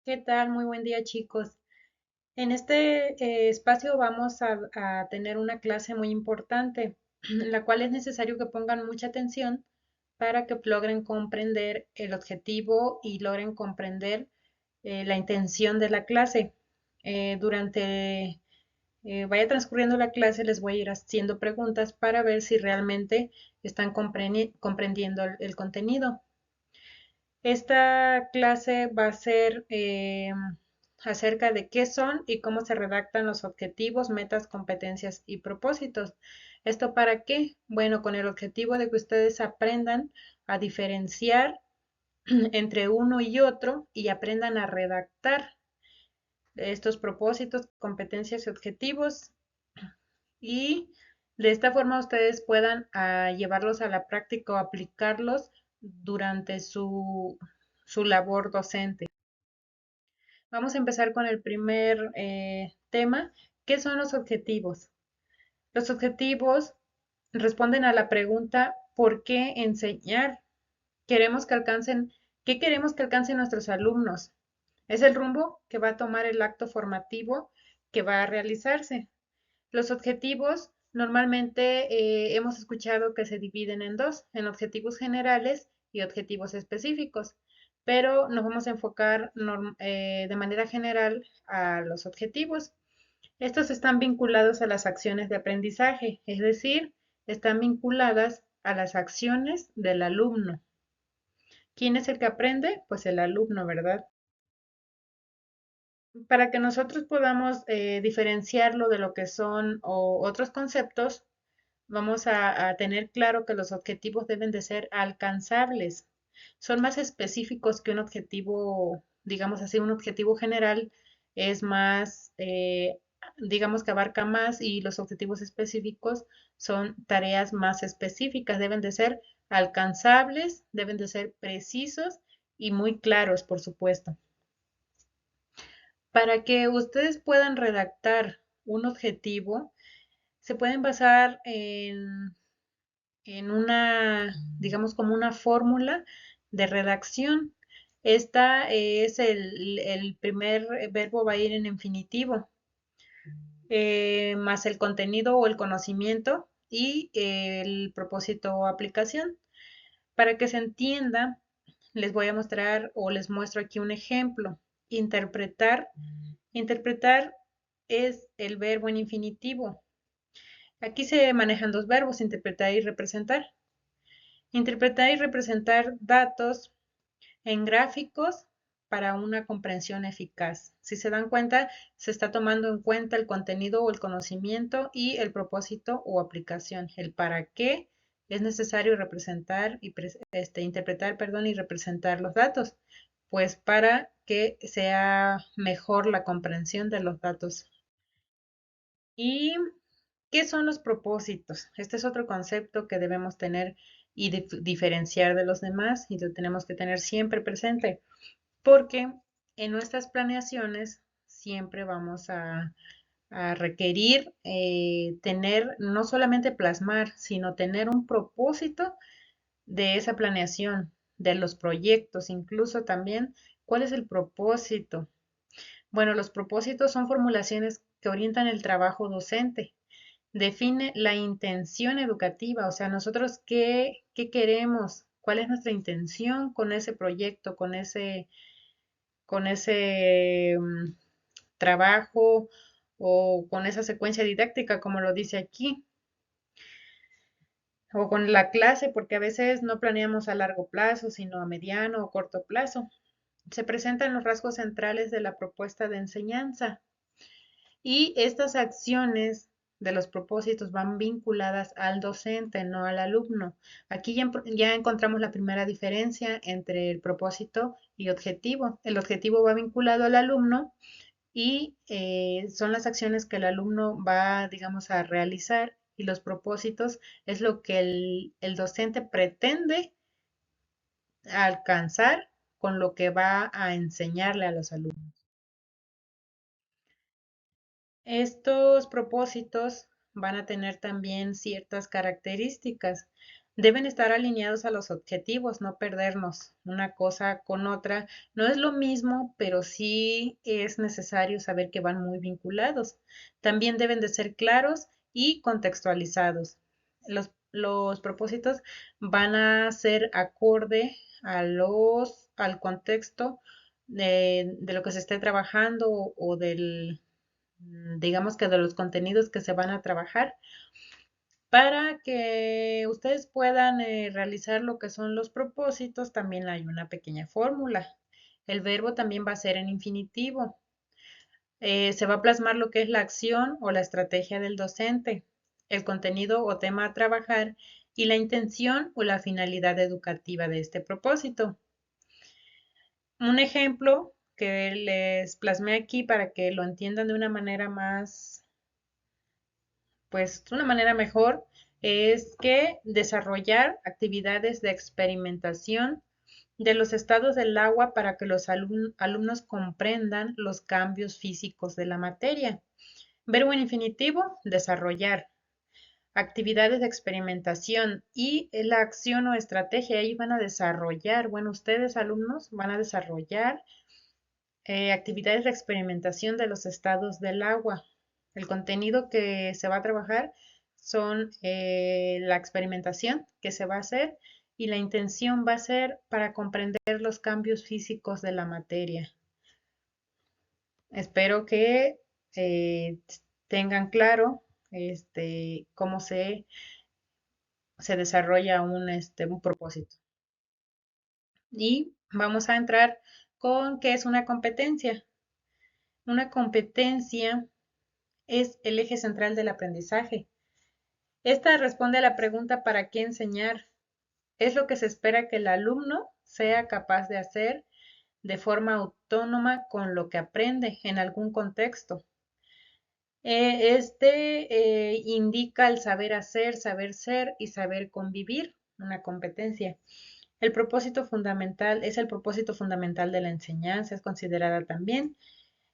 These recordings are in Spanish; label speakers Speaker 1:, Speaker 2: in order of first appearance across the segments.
Speaker 1: ¿Qué tal? Muy buen día, chicos. En este espacio vamos a tener una clase muy importante, la cual es necesario que pongan mucha atención para que logren comprender el objetivo y logren comprender la intención de la clase. Durante vaya transcurriendo la clase, les voy a ir haciendo preguntas para ver si realmente están comprendiendo el contenido. Esta clase va a ser acerca de qué son y cómo se redactan los objetivos, metas, competencias y propósitos. ¿Esto para qué? Bueno, con el objetivo de que ustedes aprendan a diferenciar entre uno y otro y aprendan a redactar estos propósitos, competencias y objetivos y de esta forma ustedes puedan llevarlos a la práctica o aplicarlos durante su labor docente. Vamos a empezar con el primer tema. ¿Qué son los objetivos? Los objetivos responden a la pregunta ¿por qué enseñar? Queremos que alcancen, ¿qué queremos que alcancen nuestros alumnos? Es el rumbo que va a tomar el acto formativo que va a realizarse. Los objetivos normalmente hemos escuchado que se dividen en dos, en objetivos generales y objetivos específicos, pero nos vamos a enfocar de manera general a los objetivos. Estos están vinculados a las acciones de aprendizaje, es decir, están vinculadas a las acciones del alumno. ¿Quién es el que aprende? Pues el alumno, ¿verdad? Para que nosotros podamos diferenciarlo de lo que son otros conceptos, vamos a tener claro que los objetivos deben de ser alcanzables. Son más específicos que un objetivo, digamos así, un objetivo general es más, digamos que abarca más y los objetivos específicos son tareas más específicas. Deben de ser alcanzables, deben de ser precisos y muy claros, por supuesto. Para que ustedes puedan redactar un objetivo, se pueden basar en una, digamos, como una fórmula de redacción. Esta es el primer verbo va a ir en infinitivo, más el contenido o el conocimiento y el propósito o aplicación. Para que se entienda, les voy a mostrar o les muestro aquí un ejemplo. Interpretar. Interpretar es el verbo en infinitivo. Aquí se manejan dos verbos, interpretar y representar. Interpretar y representar datos en gráficos para una comprensión eficaz. Si se dan cuenta, se está tomando en cuenta el contenido o el conocimiento y el propósito o aplicación, el para qué es necesario representar y interpretar, perdón, y representar los datos, pues para que sea mejor la comprensión de los datos. ¿Y qué son los propósitos? Este es otro concepto que debemos tener y diferenciar de los demás y lo tenemos que tener siempre presente, porque en nuestras planeaciones siempre vamos a requerir tener, no solamente plasmar, sino tener un propósito de esa planeación, de los proyectos, incluso también, ¿cuál es el propósito? Bueno, los propósitos son formulaciones que orientan el trabajo docente. Define la intención educativa, o sea, nosotros qué queremos, cuál es nuestra intención con ese proyecto, con ese trabajo o con esa secuencia didáctica, como lo dice aquí, o con la clase, porque a veces no planeamos a largo plazo, sino a mediano o corto plazo. Se presentan los rasgos centrales de la propuesta de enseñanza y estas acciones de los propósitos van vinculadas al docente, no al alumno. Aquí ya encontramos la primera diferencia entre el propósito y objetivo. El objetivo va vinculado al alumno y son las acciones que el alumno va, digamos, a realizar y los propósitos es lo que el docente pretende alcanzar con lo que va a enseñarle a los alumnos. Estos propósitos van a tener también ciertas características. Deben estar alineados a los objetivos, no perdernos una cosa con otra. No es lo mismo, pero sí es necesario saber que van muy vinculados. También deben de ser claros y contextualizados. Los propósitos van a ser acorde al contexto de lo que se esté trabajando o digamos que de los contenidos que se van a trabajar para que ustedes puedan realizar lo que son los propósitos. También hay una pequeña fórmula. El verbo también va a ser en infinitivo. Se va a plasmar lo que es la acción o la estrategia del docente, el contenido o tema a trabajar y la intención o la finalidad educativa de este propósito. Un ejemplo que les plasmé aquí para que lo entiendan de una manera más, pues, de una manera mejor, es que desarrollar actividades de experimentación de los estados del agua para que los alumnos comprendan los cambios físicos de la materia. Verbo en infinitivo, desarrollar. Actividades de experimentación y la acción o estrategia, ellos van a desarrollar, bueno, ustedes alumnos van a desarrollar actividades de experimentación de los estados del agua. El contenido que se va a trabajar son la experimentación que se va a hacer y la intención va a ser para comprender los cambios físicos de la materia. Espero que eh, tengan claro cómo se desarrolla un propósito. Y vamos a entrar con qué es una competencia. Una competencia es el eje central del aprendizaje. Esta responde a la pregunta ¿para qué enseñar? Es lo que se espera que el alumno sea capaz de hacer de forma autónoma con lo que aprende en algún contexto. Indica el saber hacer, saber ser y saber convivir, una competencia. El propósito fundamental es el propósito fundamental de la enseñanza, es considerada también.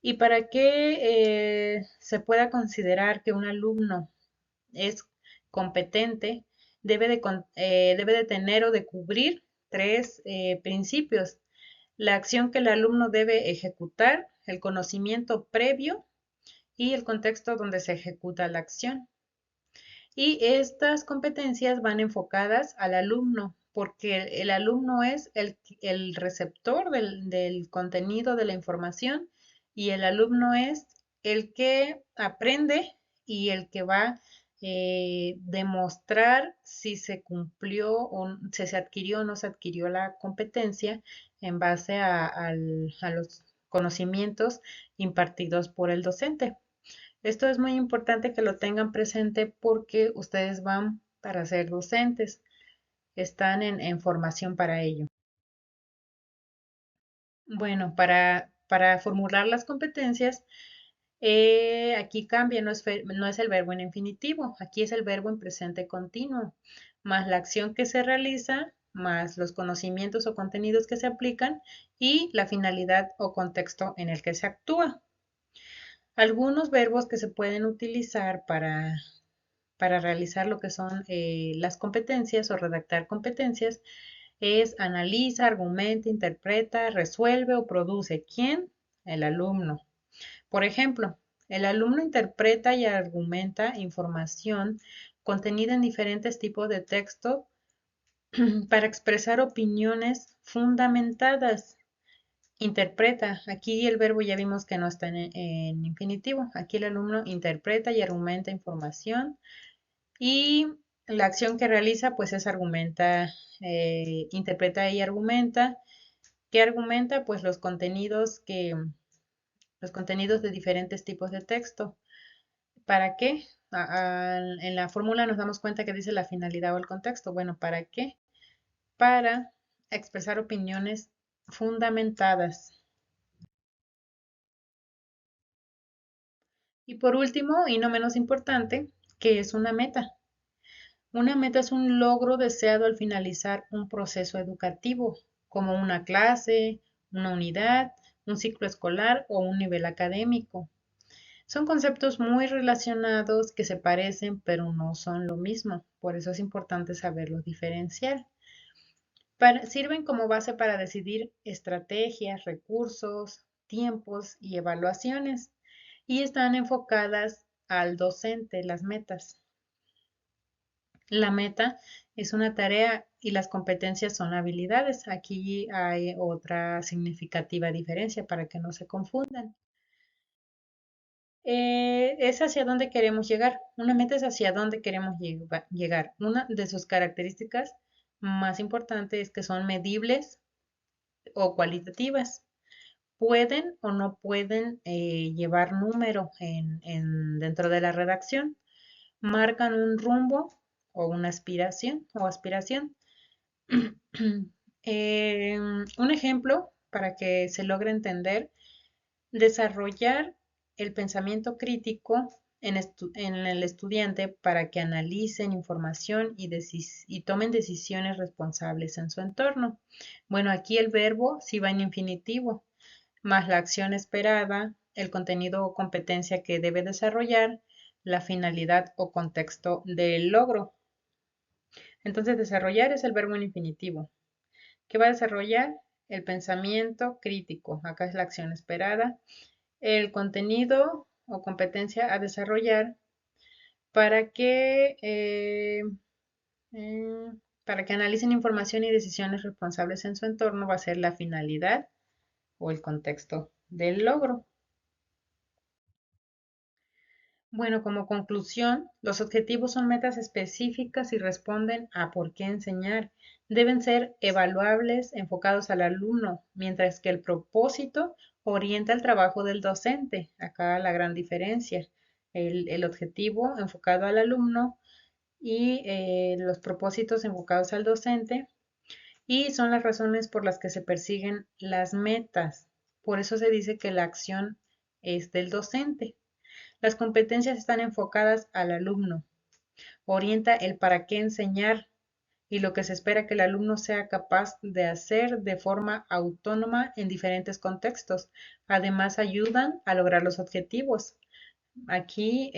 Speaker 1: Y para que se pueda considerar que un alumno es competente, debe de tener o de cubrir tres principios. La acción que el alumno debe ejecutar, el conocimiento previo y el contexto donde se ejecuta la acción. Y estas competencias van enfocadas al alumno, porque el alumno es el receptor del contenido de la información y el alumno es el que aprende y el que va a demostrar si se cumplió o si se adquirió o no se adquirió la competencia en base a los conocimientos impartidos por el docente. Esto es muy importante que lo tengan presente porque ustedes van para ser docentes, están en formación para ello. Bueno, para formular las competencias, aquí cambia, no es el verbo en infinitivo, aquí es el verbo en presente continuo, más la acción que se realiza, más los conocimientos o contenidos que se aplican y la finalidad o contexto en el que se actúa. Algunos verbos que se pueden utilizar para realizar lo que son las competencias o redactar competencias es analiza, argumenta, interpreta, resuelve o produce. ¿Quién? El alumno. Por ejemplo, el alumno interpreta y argumenta información contenida en diferentes tipos de texto para expresar opiniones fundamentadas. Interpreta. Aquí el verbo ya vimos que no está en infinitivo. Aquí el alumno interpreta y argumenta información y la acción que realiza, pues es argumenta, interpreta y argumenta. ¿Qué argumenta? Pues los contenidos de diferentes tipos de texto. ¿Para qué? En la fórmula nos damos cuenta que dice la finalidad o el contexto. Bueno, ¿para qué? Para expresar opiniones fundamentadas. Y por último, y no menos importante, ¿qué es una meta? Una meta es un logro deseado al finalizar un proceso educativo, como una clase, una unidad, un ciclo escolar o un nivel académico. Son conceptos muy relacionados que se parecen, pero no son lo mismo. Por eso es importante saberlos diferenciar. Sirven como base para decidir estrategias, recursos, tiempos y evaluaciones. Y están enfocadas al docente, las metas. La meta es una tarea y las competencias son habilidades. Aquí hay otra significativa diferencia para que no se confundan. Es hacia dónde queremos llegar. Una meta es hacia dónde queremos llegar. Una de sus características más importantes es que son medibles o cualitativas. Pueden o no pueden llevar número dentro de la redacción. Marcan un rumbo o una aspiración. Un ejemplo para que se logre entender: desarrollar el pensamiento crítico en el estudiante para que analicen información y tomen decisiones responsables en su entorno. Bueno, aquí el verbo sí va en infinitivo, más la acción esperada, el contenido o competencia que debe desarrollar, la finalidad o contexto del logro. Entonces, desarrollar es el verbo en infinitivo. ¿Qué va a desarrollar? El pensamiento crítico. Acá es la acción esperada. El contenido o competencia a desarrollar para que, eh, eh, para que analicen información y decisiones responsables en su entorno va a ser la finalidad o el contexto del logro. Bueno, como conclusión, los objetivos son metas específicas y responden a por qué enseñar. Deben ser evaluables, enfocados al alumno, mientras que el propósito orienta el trabajo del docente. Acá la gran diferencia. El objetivo enfocado al alumno y los propósitos enfocados al docente. Y son las razones por las que se persiguen las metas. Por eso se dice que la acción es del docente. Las competencias están enfocadas al alumno, orienta el para qué enseñar y lo que se espera que el alumno sea capaz de hacer de forma autónoma en diferentes contextos. Además, ayudan a lograr los objetivos. Aquí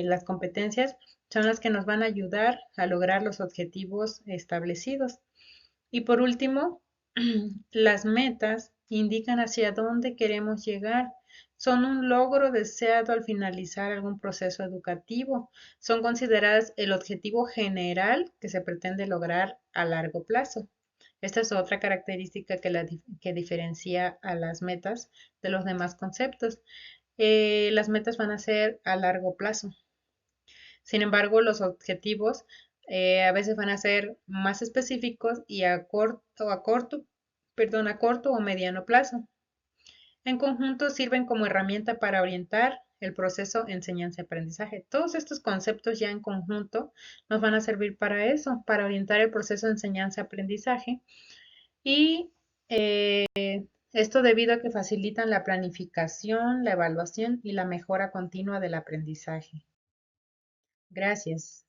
Speaker 1: las competencias son las que nos van a ayudar a lograr los objetivos establecidos. Y por último, las metas indican hacia dónde queremos llegar. Son un logro deseado al finalizar algún proceso educativo. Son consideradas el objetivo general que se pretende lograr a largo plazo. Esta es otra característica que diferencia a las metas de los demás conceptos. Las metas van a ser a largo plazo. Sin embargo, los objetivos a veces van a ser más específicos y a corto o mediano plazo. En conjunto sirven como herramienta para orientar el proceso enseñanza-aprendizaje. Todos estos conceptos ya en conjunto nos van a servir para eso, para orientar el proceso de enseñanza-aprendizaje y esto debido a que facilitan la planificación, la evaluación y la mejora continua del aprendizaje. Gracias.